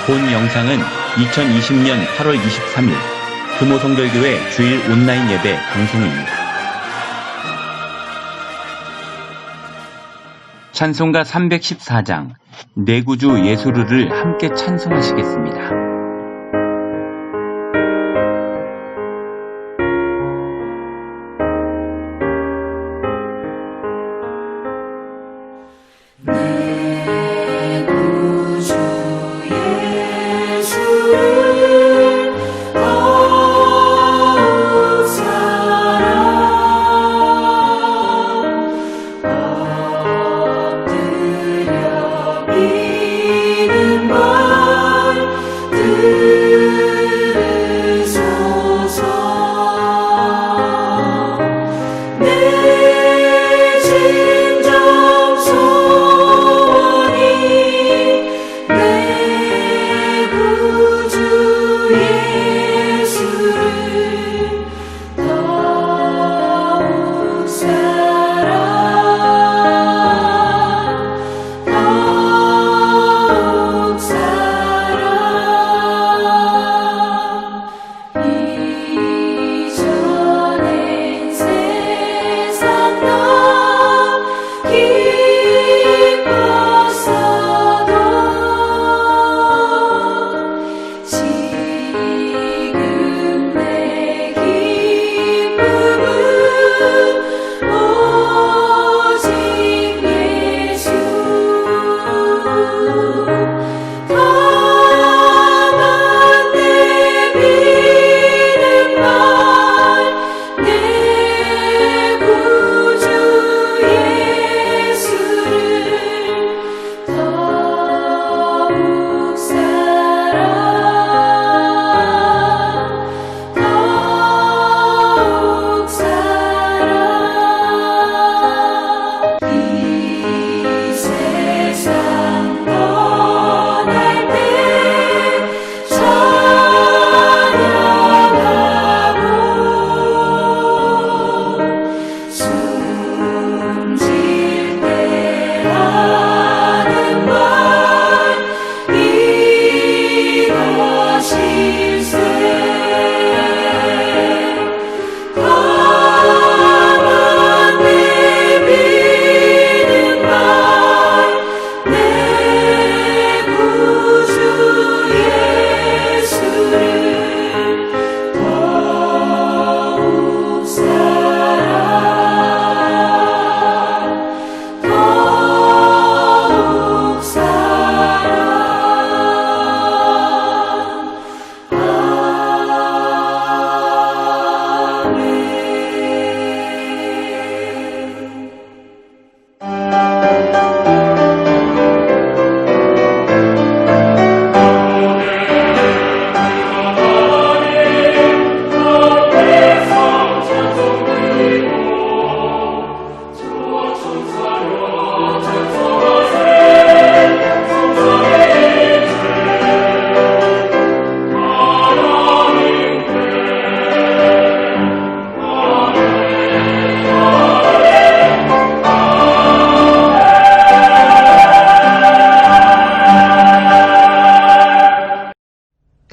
본 영상은 2020년 8월 23일 금호성결교회 주일 온라인 예배 방송입니다. 찬송가 314장 내 구주 예수를 함께 찬송하시겠습니다.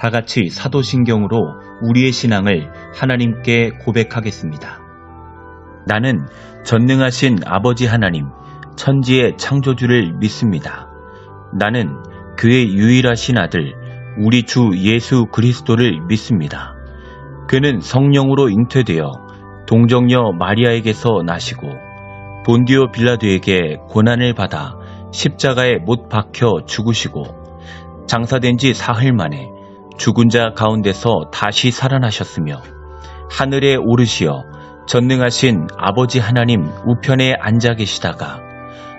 다 같이 사도신경으로 우리의 신앙을 하나님께 고백하겠습니다. 나는 전능하신 아버지 하나님, 천지의 창조주를 믿습니다. 나는 그의 유일하신 아들, 우리 주 예수 그리스도를 믿습니다. 그는 성령으로 잉태되어 동정녀 마리아에게서 나시고 본디오 빌라도에게 고난을 받아 십자가에 못 박혀 죽으시고 장사된 지 사흘 만에 죽은 자 가운데서 다시 살아나셨으며 하늘에 오르시어 전능하신 아버지 하나님 우편에 앉아 계시다가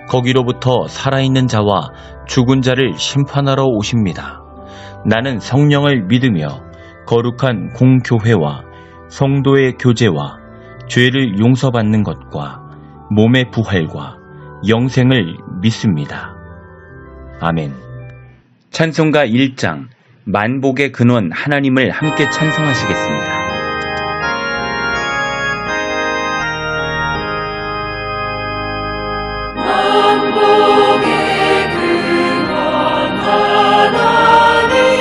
거기로부터 살아있는 자와 죽은 자를 심판하러 오십니다. 나는 성령을 믿으며 거룩한 공교회와 성도의 교제와 죄를 용서받는 것과 몸의 부활과 영생을 믿습니다. 아멘. 찬송가 1장 만복의 근원 하나님을 함께 찬송하시겠습니다. 만복의 근원 하나님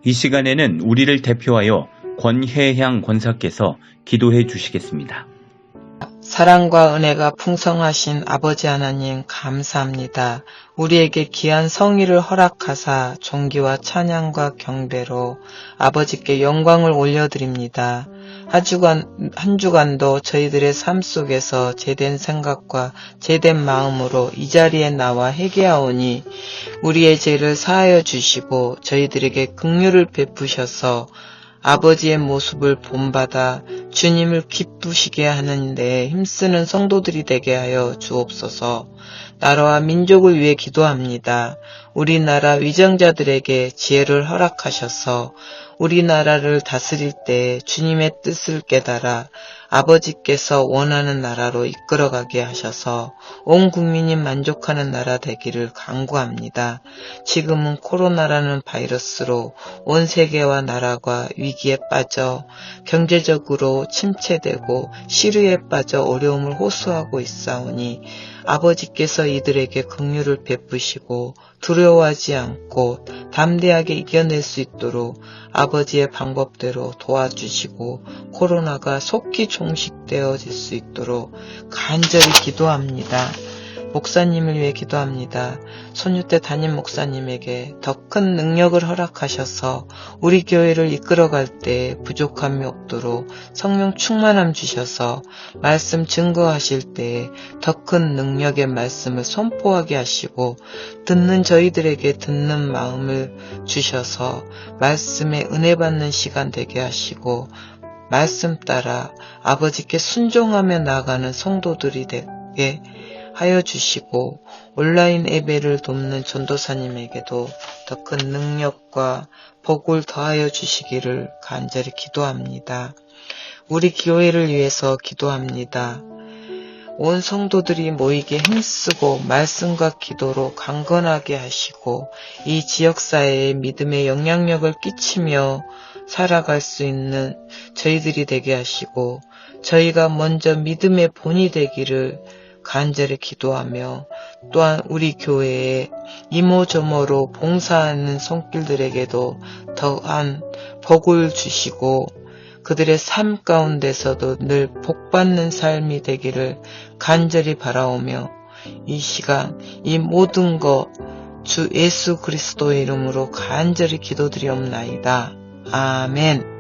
이 시간에는 우리를 대표하여 권혜향 권사께서 기도해 주시겠습니다. 사랑과 은혜가 풍성하신 아버지 하나님 감사합니다. 우리에게 귀한 성의를 허락하사 존귀와 찬양과 경배로 아버지께 영광을 올려드립니다. 한 주간도 저희들의 삶 속에서 제된 생각과 제된 마음으로 이 자리에 나와 회개하오니 우리의 죄를 사하여 주시고 저희들에게 긍휼을 베푸셔서 아버지의 모습을 본받아 주님을 기쁘시게 하는 데 힘쓰는 성도들이 되게 하여 주옵소서. 나라와 민족을 위해 기도합니다. 우리나라 위정자들에게 지혜를 허락하셔서 우리나라를 다스릴 때 주님의 뜻을 깨달아 아버지께서 원하는 나라로 이끌어가게 하셔서 온 국민이 만족하는 나라 되기를 간구합니다. 지금은 코로나라는 바이러스로 온 세계와 나라가 위기에 빠져 경제적으로 침체되고 시류에 빠져 어려움을 호소하고 있사오니 아버지께서 이들에게 긍휼을 베푸시고 두려워하지 않고 담대하게 이겨낼 수 있도록 아버지의 방법대로 도와주시고 코로나가 속히 종식되어질 수 있도록 간절히 기도합니다. 목사님을 위해 기도합니다. 손유태 담임 목사님에게 더 큰 능력을 허락하셔서 우리 교회를 이끌어갈 때 부족함이 없도록 성령 충만함 주셔서 말씀 증거하실 때 더 큰 능력의 말씀을 선포하게 하시고 듣는 저희들에게 듣는 마음을 주셔서 말씀에 은혜 받는 시간 되게 하시고 말씀 따라 아버지께 순종하며 나아가는 성도들이 되게 하여 주시고 온라인 예배를 돕는 전도사님에게도 더 큰 능력과 복을 더하여 주시기를 간절히 기도합니다. 우리 교회를 위해서 기도합니다. 온 성도들이 모이게 힘쓰고 말씀과 기도로 강건하게 하시고 이 지역사회에 믿음의 영향력을 끼치며 살아갈 수 있는 저희들이 되게 하시고 저희가 먼저 믿음의 본이 되기를 간절히 기도하며 또한 우리 교회에 이모저모로 봉사하는 손길들에게도 더한 복을 주시고 그들의 삶 가운데서도 늘 복받는 삶이 되기를 간절히 바라오며 이 시간 이 모든 것 주 예수 그리스도의 이름으로 간절히 기도드리옵나이다. 아멘.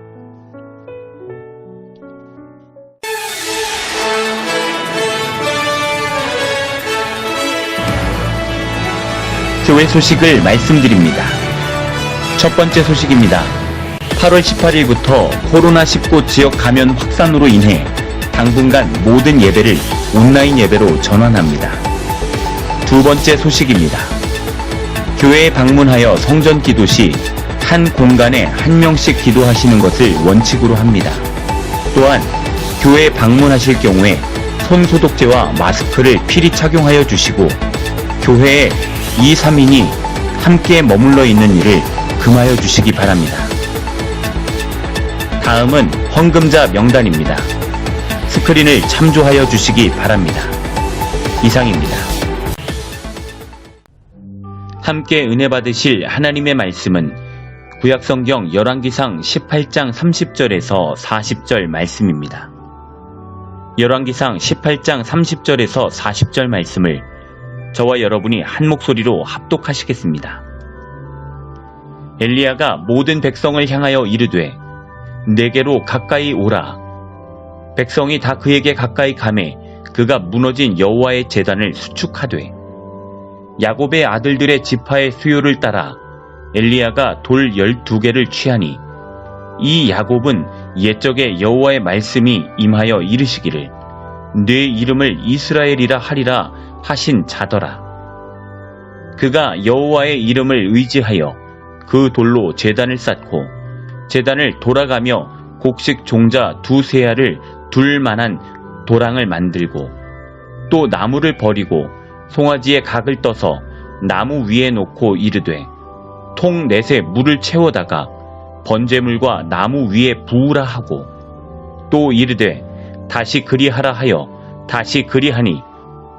교회 소식을 말씀드립니다. 첫 번째 소식입니다. 8월 18일부터 코로나19 지역 감염 확산으로 인해 당분간 모든 예배를 온라인 예배로 전환합니다. 두 번째 소식입니다. 교회에 방문하여 성전 기도 시 한 공간에 한 명씩 기도하시는 것을 원칙으로 합니다. 또한 교회에 방문하실 경우에 손 소독제와 마스크를 필히 착용하여 주시고 교회에 2, 3인이 함께 머물러 있는 일을 금하여 주시기 바랍니다. 다음은 헌금자 명단입니다. 스크린을 참조하여 주시기 바랍니다. 이상입니다. 함께 은혜 받으실 하나님의 말씀은 구약성경 열왕기상 18장 30절에서 40절 말씀입니다. 열왕기상 18장 30절에서 40절 말씀을 저와 여러분이 한 목소리로 합독하시겠습니다. 엘리야가 모든 백성을 향하여 이르되 내게로 가까이 오라. 백성이 다 그에게 가까이 가매 그가 무너진 여호와의 제단을 수축하되 야곱의 아들들의 지파의 수요를 따라 엘리야가 돌 12개를 취하니 이 야곱은 옛적에 여호와의 말씀이 임하여 이르시기를 네 이름을 이스라엘이라 하리라 하신 자더라. 그가 여호와의 이름을 의지하여 그 돌로 제단을 쌓고 제단을 돌아가며 곡식 종자 2세알을 둘 만한 도랑을 만들고 또 나무를 버리고 송아지의 각을 떠서 나무 위에 놓고 이르되 통 넷에 물을 채워다가 번제물과 나무 위에 부으라 하고 또 이르되 다시 그리하라 하여 다시 그리하니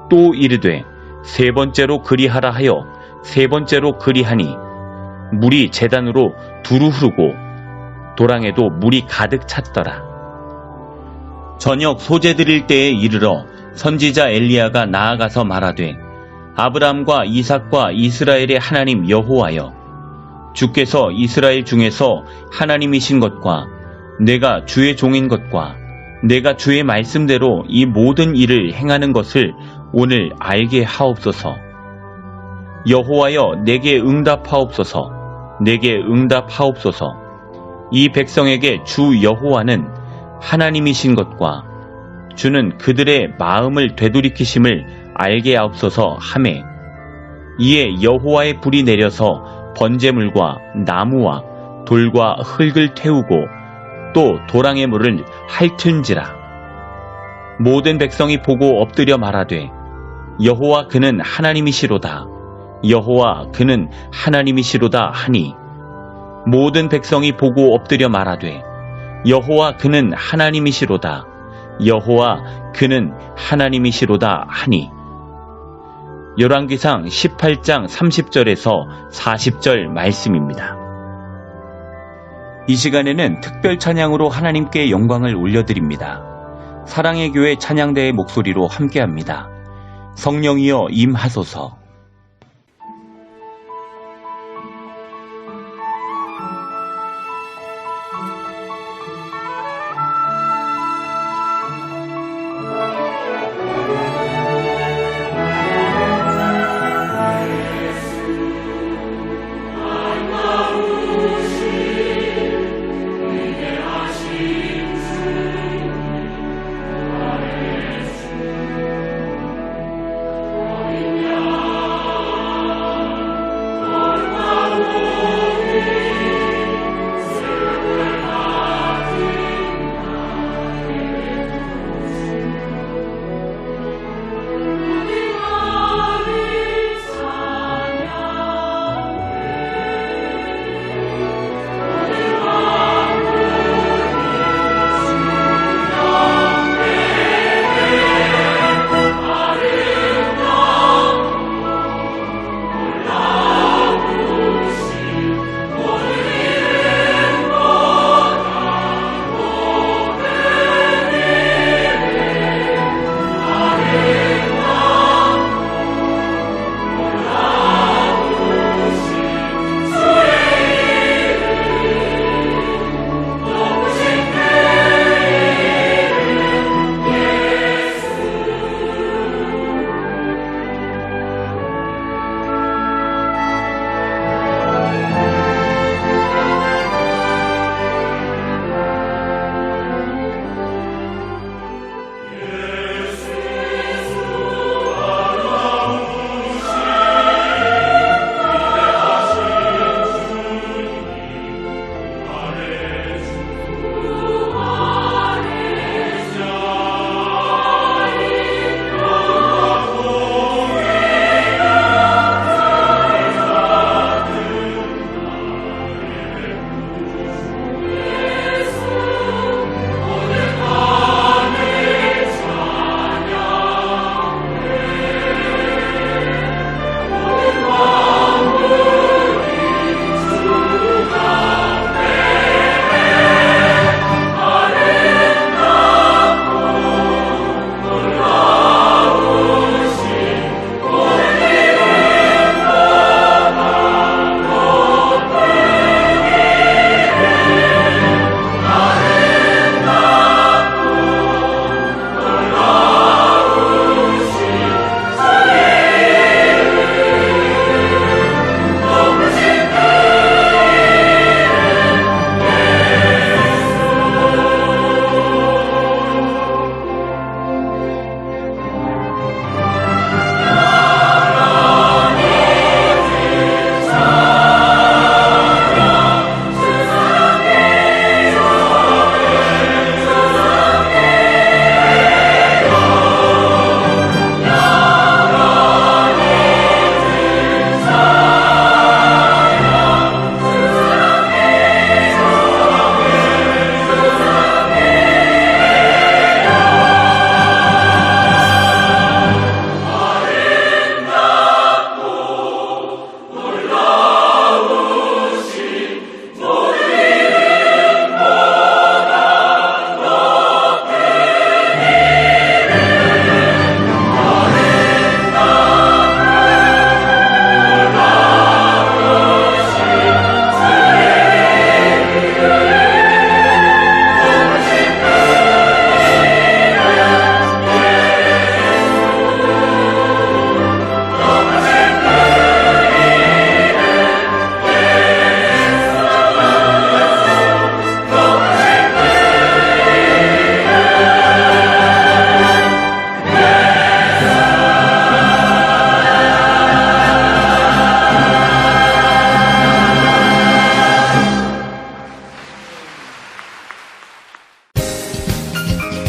또 이르되 세 번째로 그리하라 하여 세 번째로 그리하니 물이 제단으로 두루 흐르고 도랑에도 물이 가득 찼더라. 저녁 소재 드릴 때에 이르러 선지자 엘리야가 나아가서 말하되 아브라함과 이삭과 이스라엘의 하나님 여호와여, 주께서 이스라엘 중에서 하나님이신 것과 내가 주의 종인 것과 내가 주의 말씀대로 이 모든 일을 행하는 것을 오늘 알게 하옵소서. 여호와여, 내게 응답하옵소서. 내게 응답하옵소서. 이 백성에게 주 여호와는 하나님이신 것과 주는 그들의 마음을 되돌이키심을 알게 하옵소서 하매, 이에 여호와의 불이 내려서 번제물과 나무와 돌과 흙을 태우고 또 도랑의 물을 핥은지라. 모든 백성이 보고 엎드려 말하되 여호와 그는 하나님이시로다. 여호와 그는 하나님이시로다 하니, 모든 백성이 보고 엎드려 말하되 여호와 그는 하나님이시로다. 여호와 그는 하나님이시로다 하니. 열왕기상 18장 30절에서 40절 말씀입니다. 이 시간에는 특별 찬양으로 하나님께 영광을 올려드립니다. 사랑의 교회 찬양대의 목소리로 함께합니다. 성령이여 임하소서. Alleluia.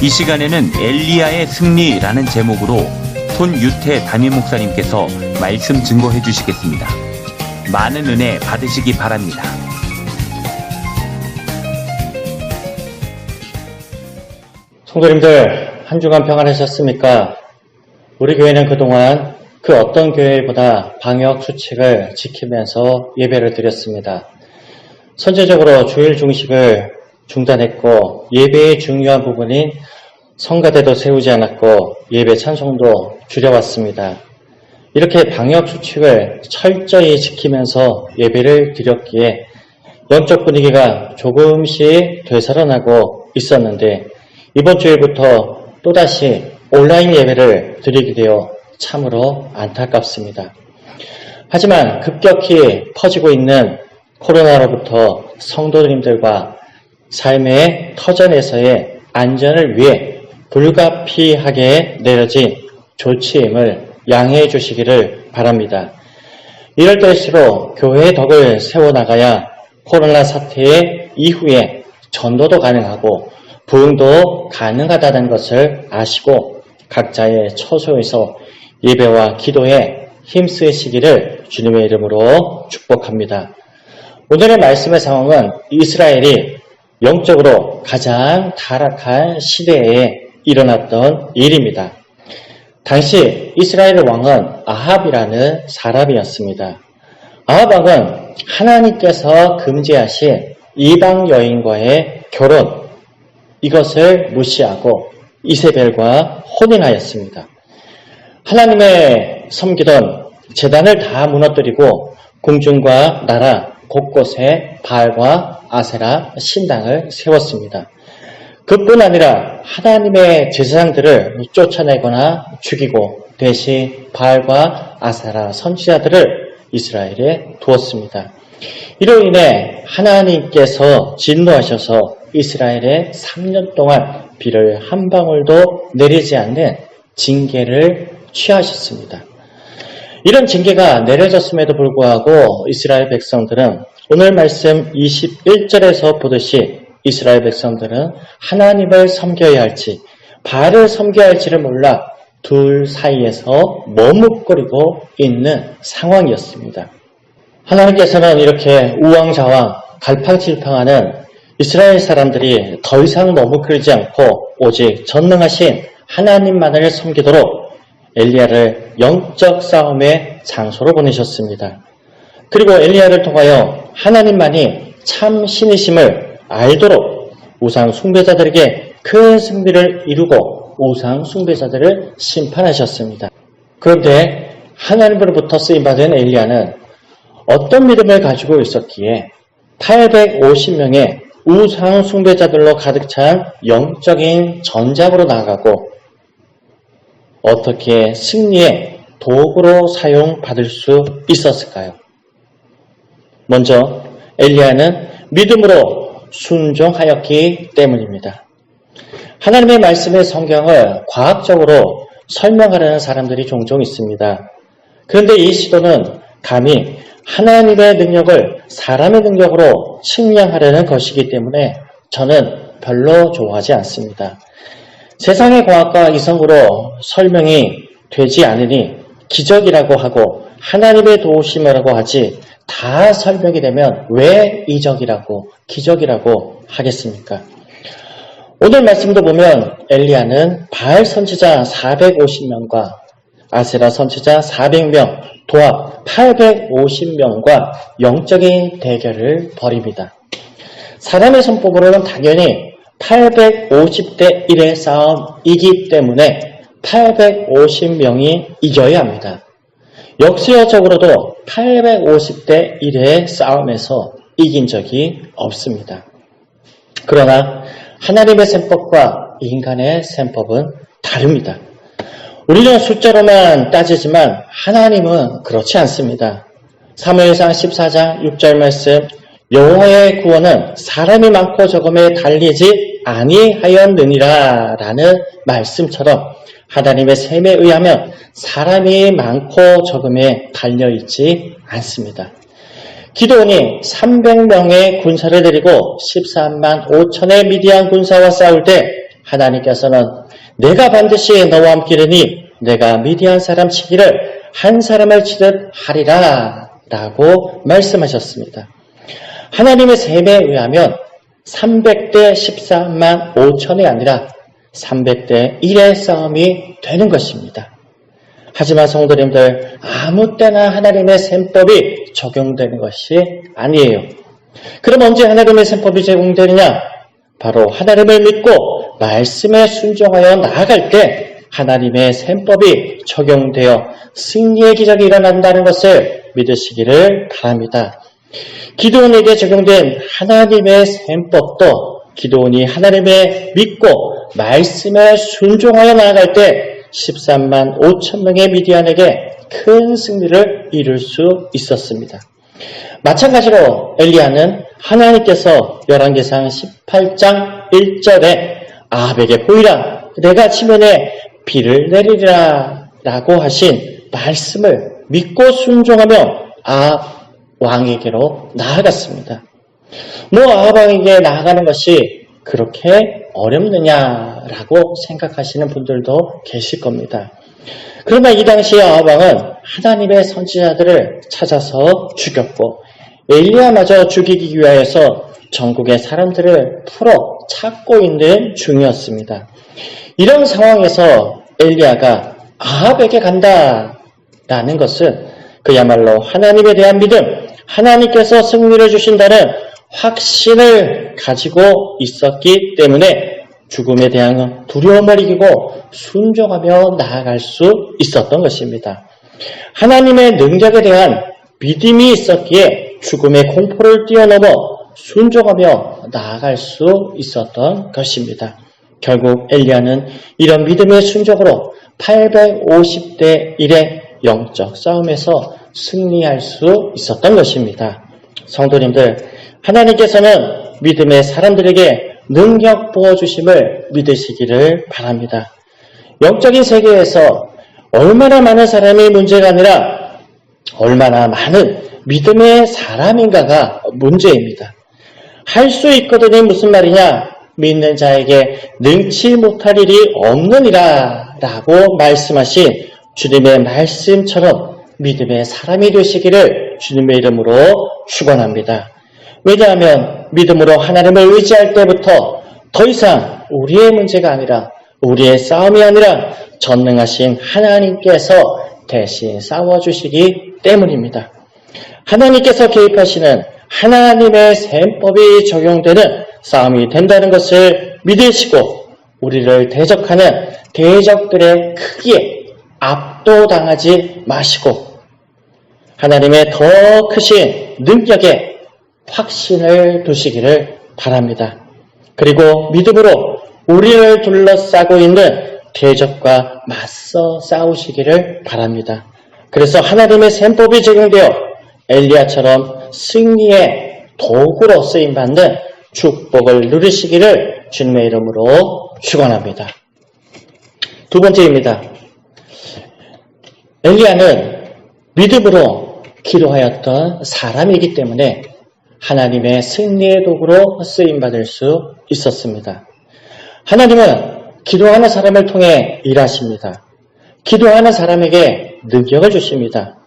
이 시간에는 엘리야의 승리라는 제목으로 손유태 담임 목사님께서 말씀 증거해 주시겠습니다. 많은 은혜 받으시기 바랍니다. 성도님들, 한 주간 평안하셨습니까? 우리 교회는 그동안 그 어떤 교회보다 방역 수칙을 지키면서 예배를 드렸습니다. 선제적으로 주일 중식을 중단했고, 예배의 중요한 부분인 성가대도 세우지 않았고, 예배 찬송도 줄여왔습니다. 이렇게 방역 수칙을 철저히 지키면서 예배를 드렸기에 영적 분위기가 조금씩 되살아나고 있었는데, 이번 주일부터 또다시 온라인 예배를 드리게 되어 참으로 안타깝습니다. 하지만 급격히 퍼지고 있는 코로나로부터 성도님들과 삶의 터전에서의 안전을 위해 불가피하게 내려진 조치임을 양해해 주시기를 바랍니다. 이럴 때일수록 교회의 덕을 세워나가야 코로나 사태 이후에 전도도 가능하고 부흥도 가능하다는 것을 아시고 각자의 처소에서 예배와 기도에 힘쓰시기를 주님의 이름으로 축복합니다. 오늘의 말씀의 상황은 이스라엘이 영적으로 가장 타락한 시대에 일어났던 일입니다. 당시 이스라엘 왕은 아합이라는 사람이었습니다. 아합 왕은 하나님께서 금지하신 이방 여인과의 결혼, 이것을 무시하고 이세벨과 혼인하였습니다. 하나님의 섬기던 제단을 다 무너뜨리고 궁중과 나라 곳곳에 바알과 아세라 신당을 세웠습니다. 그뿐 아니라 하나님의 제사장들을 쫓아내거나 죽이고 대신 바알과 아세라 선지자들을 이스라엘에 두었습니다. 이로 인해 하나님께서 진노하셔서 이스라엘에 3년 동안 비를 한 방울도 내리지 않는 징계를 취하셨습니다. 이런 징계가 내려졌음에도 불구하고 이스라엘 백성들은 오늘 말씀 21절에서 보듯이 이스라엘 백성들은 하나님을 섬겨야 할지 바알을 섬겨야 할지를 몰라 둘 사이에서 머뭇거리고 있는 상황이었습니다. 하나님께서는 이렇게 우왕좌왕 갈팡질팡하는 이스라엘 사람들이 더 이상 머뭇거리지 않고 오직 전능하신 하나님만을 섬기도록 엘리야를 영적 싸움의 장소로 보내셨습니다. 그리고 엘리야를 통하여 하나님만이 참 신이심을 알도록 우상 숭배자들에게 큰 승리를 이루고 우상 숭배자들을 심판하셨습니다. 그런데 하나님으로부터 쓰임받은 엘리야는 어떤 믿음을 가지고 있었기에 850명의 우상 숭배자들로 가득 찬 영적인 전장으로 나아가고 어떻게 승리의 도구로 사용받을 수 있었을까요? 먼저 엘리야는 믿음으로 순종하였기 때문입니다. 하나님의 말씀의 성경을 과학적으로 설명하려는 사람들이 종종 있습니다. 그런데 이 시도는 감히 하나님의 능력을 사람의 능력으로 측량하려는 것이기 때문에 저는 별로 좋아하지 않습니다. 세상의 과학과 이성으로 설명이 되지 않으니 기적이라고 하고 하나님의 도우심이라고 하지 다 설명이 되면 왜 이적이라고 기적이라고 하겠습니까? 오늘 말씀도 보면 엘리야는 바알 선지자 450명과 아세라 선지자 400명, 도합 850명과 영적인 대결을 벌입니다. 사람의 손법으로는 당연히 850대 1의 싸움이기 때문에 850명이 이겨야 합니다. 역사적으로도 850대 1의 싸움에서 이긴 적이 없습니다. 그러나 하나님의 셈법과 인간의 셈법은 다릅니다. 우리는 숫자로만 따지지만 하나님은 그렇지 않습니다. 사무엘상 14장 6절 말씀, 여호와의 구원은 사람이 많고 적음에 달리지 아니하였느니라 라는 말씀처럼 하나님의 셈에 의하면 사람이 많고 적음에 달려있지 않습니다. 기드온이 300명의 군사를 데리고 13만 5천의 미디안 군사와 싸울 때 하나님께서는 내가 반드시 너와 함께이르니 내가 미디안 사람 치기를 한 사람을 치듯 하리라 라고 말씀하셨습니다. 하나님의 셈에 의하면 300대 13만 5천이 아니라 300대 1의 싸움이 되는 것입니다. 하지만 성도님들, 아무 때나 하나님의 셈법이 적용되는 것이 아니에요. 그럼 언제 하나님의 셈법이 적용되느냐? 바로 하나님을 믿고 말씀에 순종하여 나아갈 때 하나님의 셈법이 적용되어 승리의 기적이 일어난다는 것을 믿으시기를 바랍니다. 기드온에게 적용된 하나님의 셈법도 기드온이 하나님의 믿고 말씀에 순종하여 나아갈 때 13만 5천 명의 미디안에게 큰 승리를 이룰 수 있었습니다. 마찬가지로 엘리야는 하나님께서 열왕기상 18장 1절에 아합에게 보이라 내가 지면에 비를 내리리라 라고 하신 말씀을 믿고 순종하며 아합 왕에게로 나아갔습니다. 아합 왕에게 나아가는 것이 그렇게 어렵느냐라고 생각하시는 분들도 계실 겁니다. 그러나 이 당시에 아합 왕은 하나님의 선지자들을 찾아서 죽였고 엘리야마저 죽이기 위하여서 전국의 사람들을 풀어 찾고 있는 중이었습니다. 이런 상황에서 엘리야가 아합에게 간다라는 것은 그야말로 하나님에 대한 믿음, 하나님께서 승리를 주신다는 확신을 가지고 있었기 때문에 죽음에 대한 두려움을 이기고 순종하며 나아갈 수 있었던 것입니다. 하나님의 능력에 대한 믿음이 있었기에 죽음의 공포를 뛰어넘어 순종하며 나아갈 수 있었던 것입니다. 결국 엘리야는 이런 믿음의 순종으로 850대 1의 영적 싸움에서 승리할 수 있었던 것입니다. 성도님들, 하나님께서는 믿음의 사람들에게 능력 부어주심을 믿으시기를 바랍니다. 영적인 세계에서 얼마나 많은 사람이 문제가 아니라 얼마나 많은 믿음의 사람인가가 문제입니다. 할 수 있거든이 무슨 말이냐? 믿는 자에게 능치 못할 일이 없느니라 라고 말씀하신 주님의 말씀처럼 믿음의 사람이 되시기를 주님의 이름으로 축원합니다. 왜냐하면 믿음으로 하나님을 의지할 때부터 더 이상 우리의 문제가 아니라 우리의 싸움이 아니라 전능하신 하나님께서 대신 싸워주시기 때문입니다. 하나님께서 개입하시는 하나님의 셈법이 적용되는 싸움이 된다는 것을 믿으시고 우리를 대적하는 대적들의 크기에 압도당하지 마시고 하나님의 더 크신 능력에 확신을 두시기를 바랍니다. 그리고 믿음으로 우리를 둘러싸고 있는 대적과 맞서 싸우시기를 바랍니다. 그래서 하나님의 셈법이 적용되어 엘리야처럼 승리의 도구로 쓰임받는 축복을 누리시기를 주님의 이름으로 축원합니다. 두 번째입니다. 엘리야는 믿음으로 기도하였던 사람이기 때문에 하나님의 승리의 도구로 쓰임받을 수 있었습니다. 하나님은 기도하는 사람을 통해 일하십니다. 기도하는 사람에게 능력을 주십니다.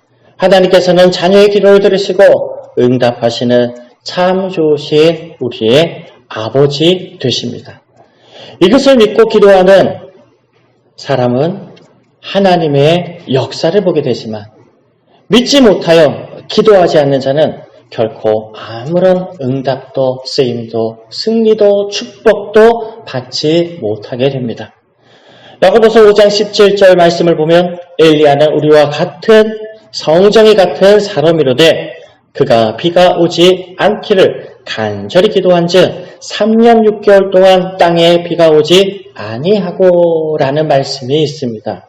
하나님께서는 자녀의 기도를 들으시고 응답하시는 참 좋으신 우리의 아버지 되십니다. 이것을 믿고 기도하는 사람은 하나님의 역사를 보게 되지만 믿지 못하여 기도하지 않는 자는 결코 아무런 응답도 쓰임도 승리도 축복도 받지 못하게 됩니다. 야고보서 5장 17절 말씀을 보면 엘리야는 우리와 같은 성정이 같은 사람이로되 그가 비가 오지 않기를 간절히 기도한즉 3년 6개월 동안 땅에 비가 오지 아니하고 라는 말씀이 있습니다.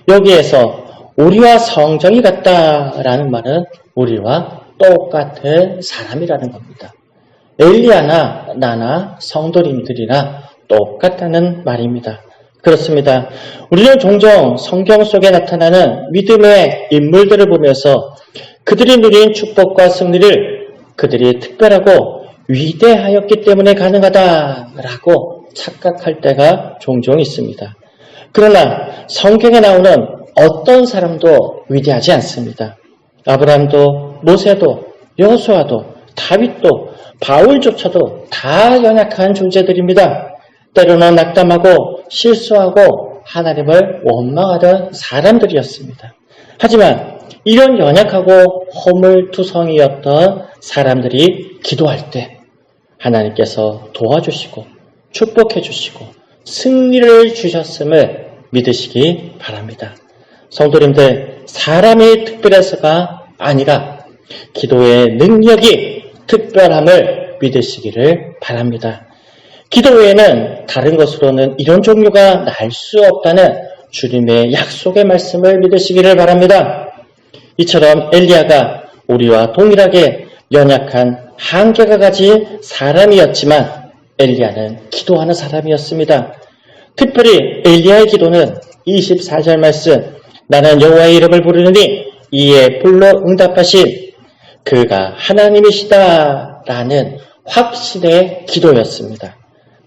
여기에서 우리와 성정이 같다라는 말은 우리와 똑같은 사람이라는 겁니다. 엘리야나 나나 성도님들이나 똑같다는 말입니다. 그렇습니다. 우리는 종종 성경 속에 나타나는 믿음의 인물들을 보면서 그들이 누린 축복과 승리를 그들이 특별하고 위대하였기 때문에 가능하다라고 착각할 때가 종종 있습니다. 그러나 성경에 나오는 어떤 사람도 위대하지 않습니다. 아브라함도 모세도 여호수아도 다윗도 바울조차도 다 연약한 존재들입니다. 때로는 낙담하고 실수하고 하나님을 원망하던 사람들이었습니다. 하지만 이런 연약하고 허물투성이었던 사람들이 기도할 때 하나님께서 도와주시고 축복해 주시고 승리를 주셨음을 믿으시기 바랍니다. 성도님들, 사람이 특별해서가 아니라 기도의 능력이 특별함을 믿으시기를 바랍니다. 기도 외에는 다른 것으로는 이런 종류가 날 수 없다는 주님의 약속의 말씀을 믿으시기를 바랍니다. 이처럼 엘리야가 우리와 동일하게 연약한 한계가 가진 사람이었지만 엘리야는 기도하는 사람이었습니다. 특별히 엘리야의 기도는 24절 말씀, 나는 여호와의 이름을 부르느니 이에 불러 응답하신 그가 하나님이시다 라는 확신의 기도였습니다.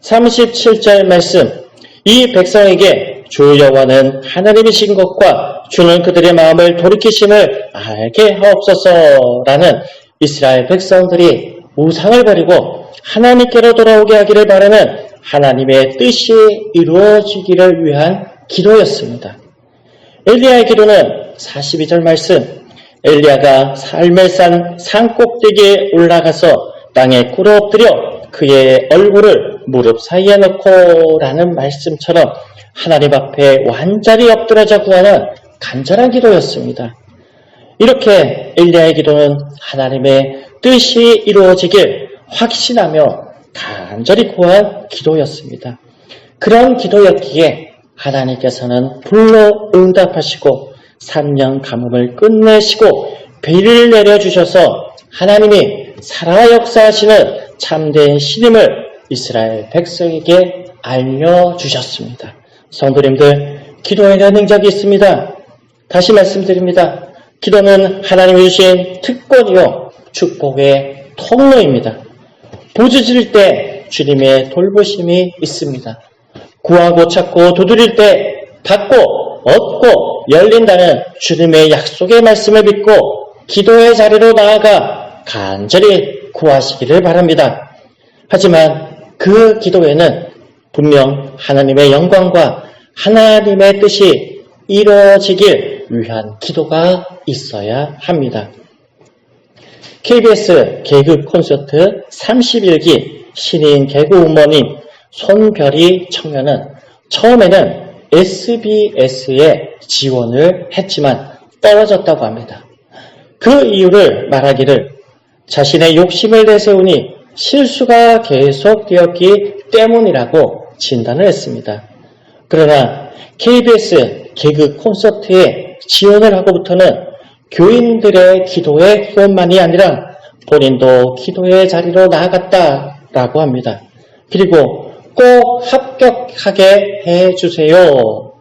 37절 말씀, 이 백성에게 주 여호와는 하나님이신 것과 주는 그들의 마음을 돌이키심을 알게 하옵소서라는 이스라엘 백성들이 우상을 버리고 하나님께로 돌아오게 하기를 바라는 하나님의 뜻이 이루어지기를 위한 기도였습니다. 엘리야의 기도는 42절 말씀, 엘리야가 삶의 산 꼭대기에 올라가서 땅에 꿇어 엎드려 그의 얼굴을 무릎 사이에 넣고 라는 말씀처럼 하나님 앞에 완전히 엎드려져 구하는 간절한 기도였습니다. 이렇게 엘리야의 기도는 하나님의 뜻이 이루어지길 확신하며 간절히 구한 기도였습니다. 그런 기도였기에 하나님께서는 불러 응답하시고 3년 가뭄을 끝내시고 비를 내려주셔서 하나님이 살아 역사하시는 참된 신임을 이스라엘 백성에게 알려주셨습니다. 성도님들, 기도에는 능력이 있습니다. 다시 말씀드립니다. 기도는 하나님이 주신 특권이요 축복의 통로입니다. 부르짖을 때 주님의 돌보심이 있습니다. 구하고 찾고 두드릴 때 받고 얻고 열린다는 주님의 약속의 말씀을 믿고 기도의 자리로 나아가 간절히 구하시기를 바랍니다. 하지만 그 기도에는 분명 하나님의 영광과 하나님의 뜻이 이루어지길 위한 기도가 있어야 합니다. KBS 개그 콘서트 31기 신인 개그우먼인 손별이 청년은 처음에는 SBS에 지원을 했지만 떨어졌다고 합니다. 그 이유를 말하기를 자신의 욕심을 내세우니 실수가 계속되었기 때문이라고 진단을 했습니다. 그러나 KBS 개그 콘서트에 지원을 하고부터는 교인들의 기도의 그것만이 아니라 본인도 기도의 자리로 나아갔다라고 합니다. 그리고 꼭 합격하게 해주세요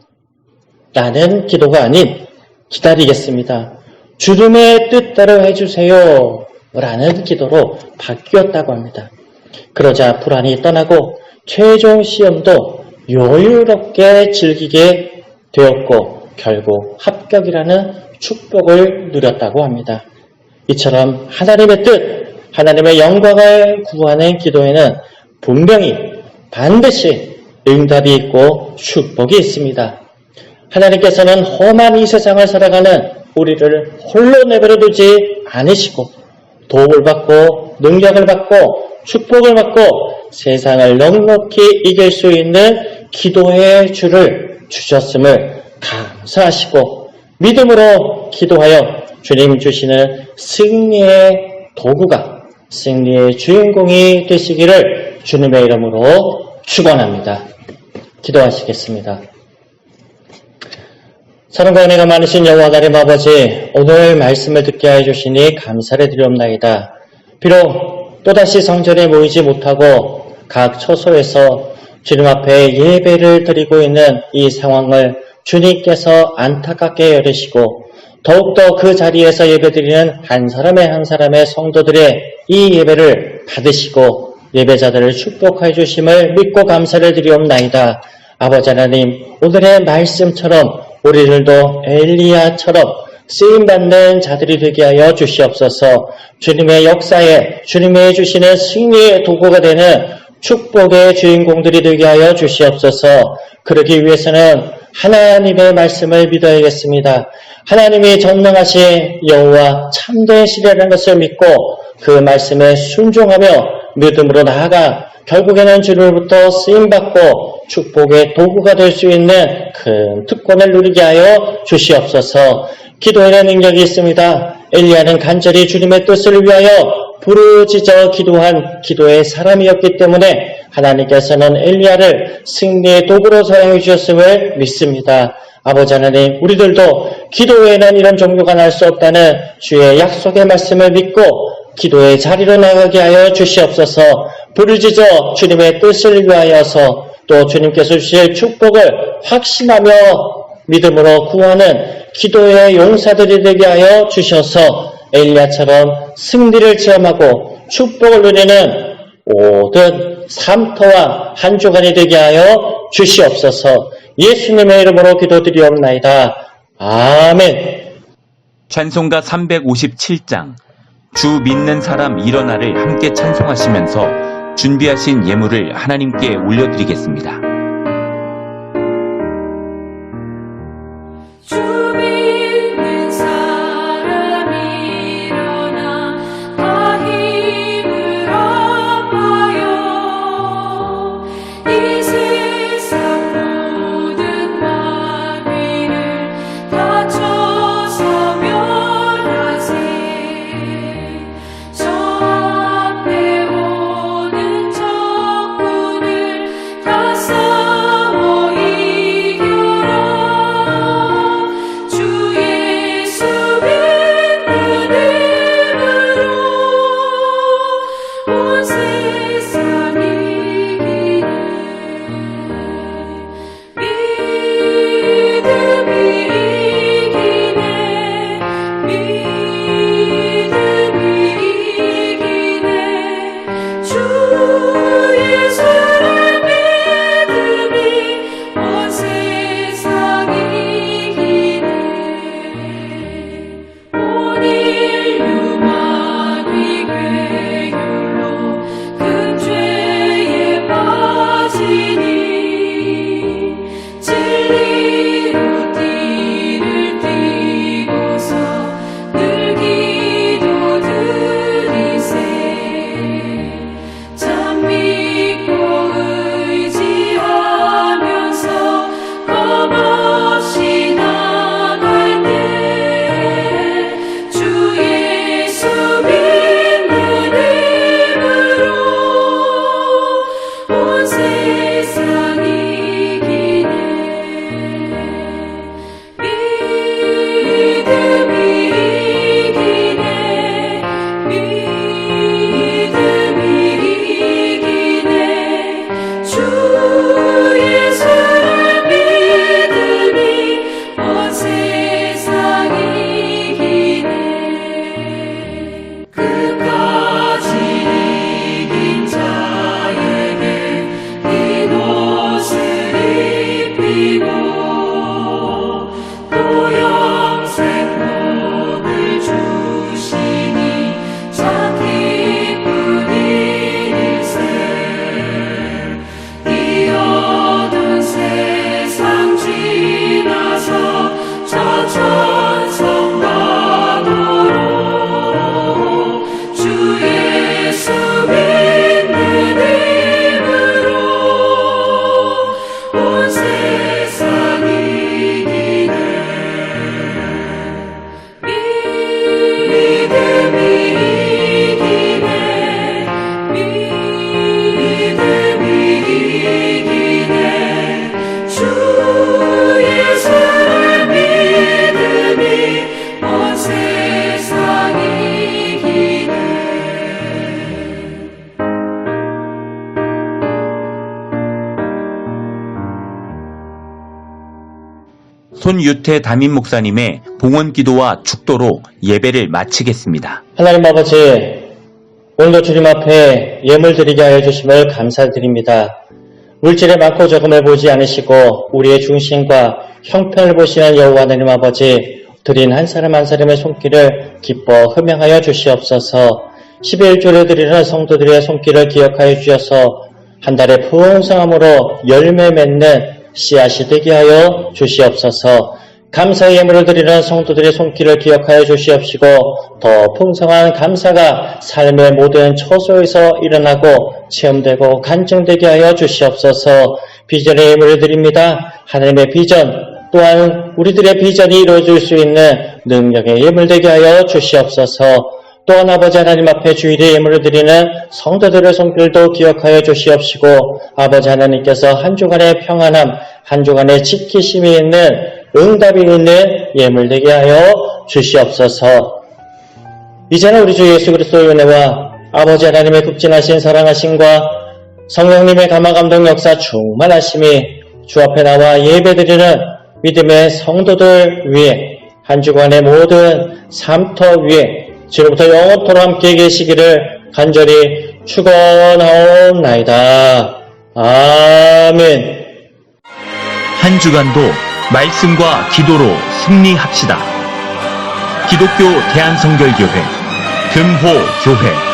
라는 기도가 아닌 기다리겠습니다. 주님의 뜻대로 해주세요 라는 기도로 바뀌었다고 합니다. 그러자 불안이 떠나고 최종 시험도 여유롭게 즐기게 되었고 결국 합격이라는 축복을 누렸다고 합니다. 이처럼 하나님의 뜻, 하나님의 영광을 구하는 기도에는 분명히 반드시 응답이 있고 축복이 있습니다. 하나님께서는 험한 이 세상을 살아가는 우리를 홀로 내버려 두지 않으시고 도움을 받고 능력을 받고 축복을 받고 세상을 넉넉히 이길 수 있는 기도의 줄을 주셨음을 감사하시고 믿음으로 기도하여 주님 주시는 승리의 도구가 승리의 주인공이 되시기를 주님의 이름으로 축원합니다. 기도하시겠습니다. 사랑과 은혜가 많으신 여호와 하나님 아버지, 오늘 말씀을 듣게 해주시니 감사를 드리옵나이다. 비록 또다시 성전에 모이지 못하고 각 처소에서 주님 앞에 예배를 드리고 있는 이 상황을 주님께서 안타깝게 여기시고 더욱더 그 자리에서 예배드리는 한 사람의 성도들의 이 예배를 받으시고 예배자들을 축복하여 주심을 믿고 감사를 드리옵나이다. 아버지 하나님, 오늘의 말씀처럼 우리들도 엘리야처럼 쓰임받는 자들이 되게 하여 주시옵소서. 주님의 역사에 주님의 주시는 승리의 도구가 되는 축복의 주인공들이 되게 하여 주시옵소서. 그러기 위해서는 하나님의 말씀을 믿어야겠습니다. 하나님이 전능하신 여호와 참된 신이라는 것을 믿고 그 말씀에 순종하며 믿음으로 나아가 결국에는 주로부터 쓰임받고 축복의 도구가 될 수 있는 큰 특권을 누리게 하여 주시옵소서. 기도에는 능력이 있습니다. 엘리야는 간절히 주님의 뜻을 위하여 부르짖어 기도한 기도의 사람이었기 때문에 하나님께서는 엘리야를 승리의 도구로 사용해 주셨음을 믿습니다. 아버지 하나님, 우리들도 기도 외에는 이런 종교가 날 수 없다는 주의 약속의 말씀을 믿고 기도의 자리로 나가게 하여 주시옵소서. 부르짖어 주님의 뜻을 위하여서 또 주님께서 주실 축복을 확신하며 믿음으로 구하는 기도의 용사들이 되게 하여 주셔서 엘리야처럼 승리를 체험하고 축복을 누리는 모든 삶터와 한 주간이 되게 하여 주시옵소서. 예수님의 이름으로 기도드리옵나이다. 아멘. 찬송가 357장 주 믿는 사람 일어나를 함께 찬송하시면서 준비하신 예물을 하나님께 올려드리겠습니다. 주 믿는 사람 일어나 다 힘을 합하여 이 세상 모든 만위를 다쳐서 멸하세. 저 앞에 오는 적군을 다 싸워 이겨라. 주 예수 믿는 힘으로 온 세상 이기네. 믿음이 이기네. 믿음이 이기네. 주 예수를 믿음이 온 세상 이기네. 온 인류 만위 괴율로 큰 죄에 빠지니 진리로 띠를 띠고서 늘 기도드리세. 참 믿고 의지하면서 겁없이 나갈 때 주 예수 믿는 힘으로 온 세상 이기네. 믿음이 이기네. 믿음이 이기네. 주 예수를 믿음이 온 세상 이기네. 끝까지 이긴 자에게 흰 옷을 입히고 또 영생 복을 주시니 참 기쁜 일일세. 이 어두운 세상 지나서 저 천성 가도록 주 예수 믿는 힘으로 온 세상 이기네. 믿음이 이기네. 믿음이 이기네. 주 예수를 믿음이 온 세상 이기네. 손유태 담임 목사님의 봉헌 기도와 축도로 예배를 마치겠습니다. 하나님 아버지, 오늘도 주님 앞에 예물 드리게 하여 주심을 감사드립니다. 물질의 많고 적음을 보지 않으시고 우리의 중심과 형편을 보시는 여호와 하나님 아버지, 드린 한 사람 한 사람의 손길을 기뻐 흠양하여 주시옵소서. 11조를 드리는 성도들의 손길을 기억하여 주셔서 한 달에 풍성함으로 열매 맺는 씨앗이 되게 하여 주시옵소서. 감사의 예물을 드리는 성도들의 손길을 기억하여 주시옵시고 더 풍성한 감사가 삶의 모든 처소에서 일어나고 체험되고 간증되게 하여 주시옵소서. 비전의 예물을 드립니다. 하나님의 비전 또한 우리들의 비전이 이루어질 수 있는 능력의 예물 되게 하여 주시옵소서. 또한 아버지 하나님 앞에 주일의 예물을 드리는 성도들의 손길도 기억하여 주시옵시고 아버지 하나님께서 한 주간의 평안함, 한 주간의 지키심이 있는 응답이 있는 예물 되게 하여 주시옵소서. 이제는 우리 주 예수 그리스도의 은혜와 아버지 하나님의 극진하신 사랑하심과 성령님의 감화감동 역사 충만하심이 주 앞에 나와 예배드리는 믿음의 성도들 위에 한 주간의 모든 삶터 위에 지금부터 영원토록 함께 계시기를 간절히 축원하옵나이다. 아멘. 한 주간도 말씀과 기도로 승리합시다. 기독교 대한성결교회 금호교회